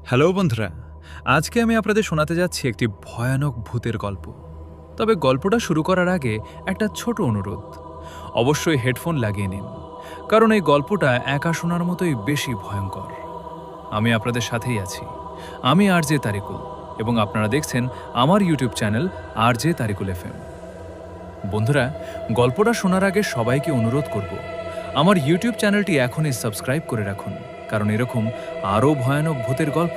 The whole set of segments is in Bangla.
হ্যালো বন্ধুরা, আজকে আমি আপনাদের শোনাতে যাচ্ছি একটি ভয়ানক ভূতের গল্প। তবে গল্পটা শুরু করার আগে একটা ছোট অনুরোধ, অবশ্যই হেডফোন লাগিয়ে নিন, কারণ এই গল্পটা একা শোনার মতোই বেশি ভয়ঙ্কর। আমি আপনাদের সাথেই আছি। আমি আরজে তারিকুল, এবং আপনারা দেখছেন আমার YouTube channel RJ Tariqul FM. বন্ধুরা, গল্পটা শোনার আগে সবাইকে অনুরোধ করব, আমার ইউটিউব চ্যানেলটি এখনই সাবস্ক্রাইব করে রাখুন, কারণ এরকম আরও ভয়ানক ভূতের গল্প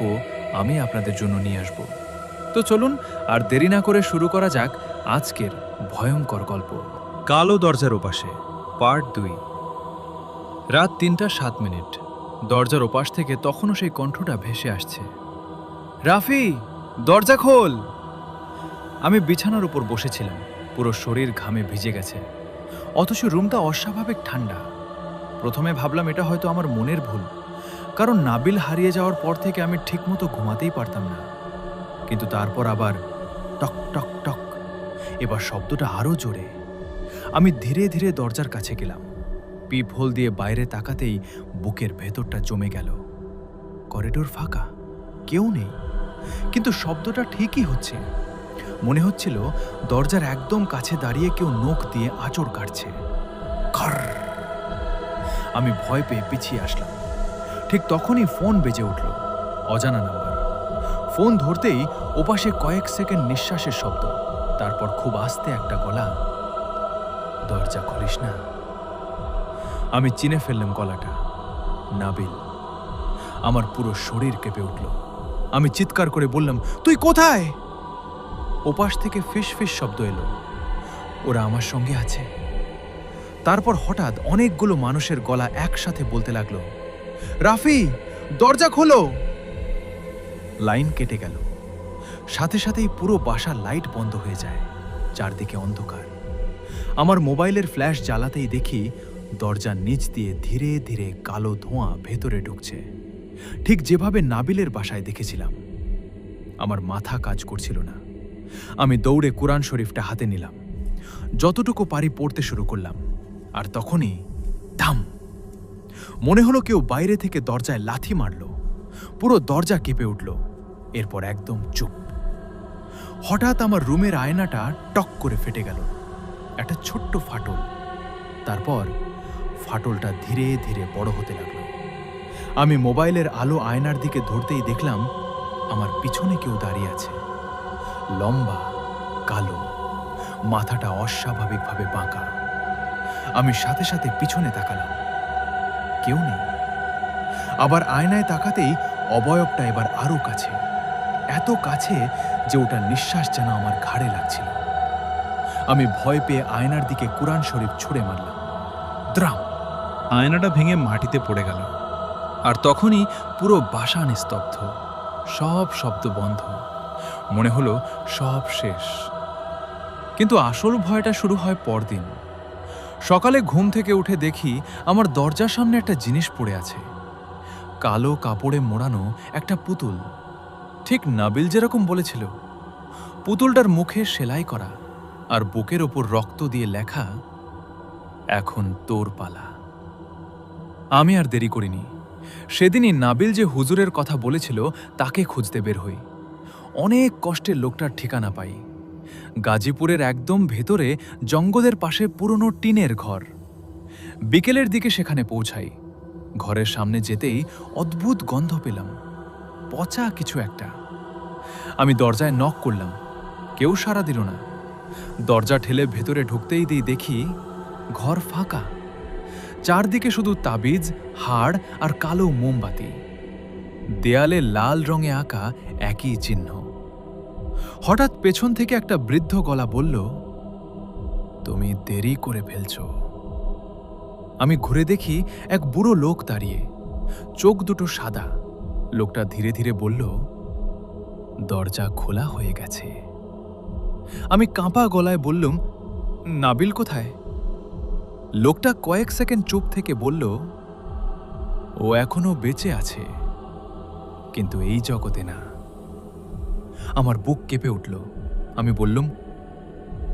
আমি আপনাদের জন্য নিয়ে আসব। তো চলুন আর দেরি না করে শুরু করা যাক আজকের ভয়ঙ্কর গল্প। কালো দরজার ওপাশে, পার্ট 2। রাত 3:07। দরজার ওপাশ থেকে তখনও সেই কণ্ঠটা ভেসে আসছে, রাফি, দরজা খোল। আমি বিছানার উপর বসেছিলাম, পুরো শরীর ঘামে ভিজে গেছে, অথচ রুমটা অস্বাভাবিক ঠান্ডা। প্রথমে ভাবলাম এটা হয়তো আমার মনের ভুল, কারণ নাবিল হারিয়ে যাওয়ার পর থেকে আমি ঠিকমতো ঘুমাতেই পারতাম না। কিন্তু তারপর আবার টক টক টক, এবার শব্দটা আরও জোরে। আমি ধীরে ধীরে দরজার কাছে গেলাম। পিপ হোল দিয়ে বাইরে তাকাতেই বুকের ভেতরটা জমে গেল। করিডোর ফাঁকা, কেউ নেই, কিন্তু শব্দটা ঠিকই হচ্ছে। মনে হচ্ছিল দরজার একদম কাছে দাঁড়িয়ে কেউ নখ দিয়ে আঁচড় কাটছে। আমি ভয় পেয়ে পিছিয়ে আসলাম। ঠিক তখনই ফোন বেজে উঠল, অজানা নাম্বার। ফোন ধরতেই ওপাশে কয়েক সেকেন্ড নিঃশ্বাসের শব্দ, তারপর খুব আস্তে একটা গলা, দরজা খুলিস না। আমি চিনে ফেললাম গলাটা, নাবিল। আমার পুরো শরীর কেঁপে উঠল। আমি চিৎকার করে বললাম, তুই কোথায়? ওপাশ থেকে ফিস ফিস শব্দ এলো, ওরা আমার সঙ্গে আছে। তারপর হঠাৎ অনেকগুলো মানুষের গলা একসাথে বলতে লাগলো, রাফি, দরজা খোলো। লাইন কেটে গেল, সাথে সাথেই পুরো বাসার লাইট বন্ধ হয়ে যায়, চারদিকে অন্ধকার। আমার মোবাইলের ফ্ল্যাশ জ্বালাতেই দেখি দরজার নিচ দিয়ে ধীরে ধীরে কালো ধোঁয়া ভেতরে ঢুকছে, ঠিক যেভাবে নাবিলের বাসায় দেখেছিলাম। আমার মাথা কাজ করছিল না। আমি দৌড়ে কুরআন শরীফটা হাতে নিলাম, যতটুকু পারি পড়তে শুরু করলাম। আর তখনই ধাম, মনে হলো কেউ বাইরে থেকে দরজায় লাথি মারল। পুরো দরজা কেঁপে উঠল। এরপর একদম চুপ। হঠাৎ আমার রুমের আয়নাটা টক করে ফেটে গেল, একটা ছোট্ট ফাটল। তারপর ফাটলটা ধীরে ধীরে বড় হতে লাগলো। আমি মোবাইলের আলো আয়নার দিকে ধরতেই দেখলাম আমার পিছনে কেউ দাঁড়িয়ে আছে, লম্বা, কালো, মাথাটা অস্বাভাবিকভাবে বাঁকা। আমি সাথে সাথে পিছনে তাকালাম, কেউ নেই। আবার আয়নায় তাকাতেই অবয়বটা এবার আরো কাছে, এত কাছে যে ওটা নিঃশ্বাস যেন আমার ঘাড়ে লাগছিল। আমি ভয় পেয়ে আয়নার দিকে কুরআন শরীফ ছুঁড়ে মারলাম, দ্রাম! আয়নাটা ভেঙে মাটিতে পড়ে গেল। আর তখনই পুরো বাসা নিস্তব্ধ, সব শব্দ বন্ধ। মনে হলো সব শেষ। কিন্তু আসল ভয়টা শুরু হয় পরদিন। সকালে ঘুম থেকে উঠে দেখি আমার দরজার সামনে একটা জিনিস পড়ে আছে, কালো কাপড়ে মোড়ানো একটা পুতুল। ঠিক নাবিল যেরকম বলেছিল। পুতুলটার মুখে সেলাই করা, আর বুকের ওপর রক্ত দিয়ে লেখা, এখন তোর পালা। আমি আর দেরি করিনি। সেদিনই নাবিল যে হুজুরের কথা বলেছিল তাকে খুঁজতে বের হই। অনেক কষ্টে লোকটার ঠিকানা পাই। গাজীপুরের একদম ভেতরে জঙ্গলের পাশে পুরনো টিনের ঘর। বিকেলের দিকে সেখানে পৌঁছাই। ঘরের সামনে যেতেই অদ্ভুত গন্ধ পেলাম, পচা কিছু একটা। আমি দরজায় নক করলাম, কেউ সাড়া দিল না। দরজা ঠেলে ভেতরে ঢুকতেই দেখি ঘর ফাঁকা, চারদিকে শুধু তাবিজ, হাড় আর কালো মোমবাতি। দেয়ালে লাল রঙে আঁকা একই চিহ্ন। হঠাৎ পেছন থেকে একটা বৃদ্ধ গলা বলল, তুমি দেরি করে ফেলছ। আমি ঘুরে দেখি এক বুড়ো লোক দাঁড়িয়ে, চোখ দুটো সাদা। লোকটা ধীরে ধীরে বলল, দরজা খোলা হয়ে গেছে। আমি কাঁপা গলায় বললুম, নাবিল কোথায়? লোকটা কয়েক সেকেন্ড চুপ থেকে বলল, ও এখনো বেঁচে আছে, কিন্তু এই জগতে না। আমার বুক কেঁপে উঠল। আমি বললুম,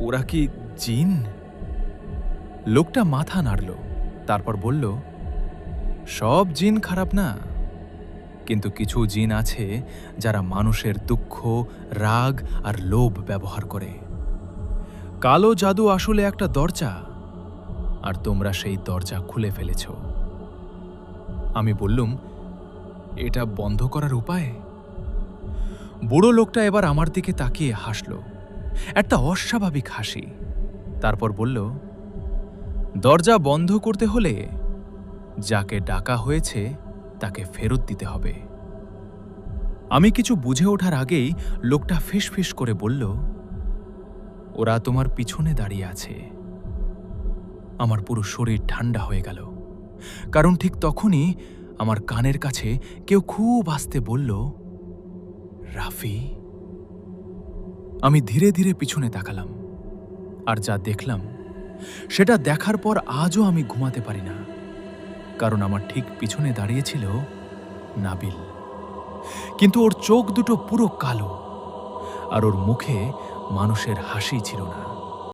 ওরা কি জিন? লোকটা মাথা নাড়ল, তারপর বলল, সব জিন খারাপ না, কিন্তু কিছু জিন আছে যারা মানুষের দুঃখ, রাগ আর লোভ ব্যবহার করে। কালো জাদু আসলে একটা দরজা, আর তোমরা সেই দরজা খুলে ফেলেছ। আমি বললুম, এটা বন্ধ করার উপায়? বুড়ো লোকটা এবার আমার দিকে তাকিয়ে হাসল, একটা অস্বাভাবিক হাসি। তারপর বলল, দরজা বন্ধ করতে হলে যাকে ডাকা হয়েছে তাকে ফেরত দিতে হবে। আমি কিছু বুঝে ওঠার আগেই লোকটা ফিসফিস করে বলল, ওরা তোমার পিছনে দাঁড়িয়ে আছে। আমার পুরো শরীর ঠান্ডা হয়ে গেল, কারণ ঠিক তখনই আমার কানের কাছে কেউ খুব আস্তে বলল, রাফি। আমি ধীরে ধীরে পিছনে তাকালাম, আর যা দেখলাম সেটা দেখার পর আজও আমি ঘুমাতে পারি না, কারণ আমার ঠিক পিছনে দাঁড়িয়েছিল নাবিল। কিন্তু ওর চোখ দুটো পুরো কালো, আর ওর মুখে মানুষের হাসি ছিল না।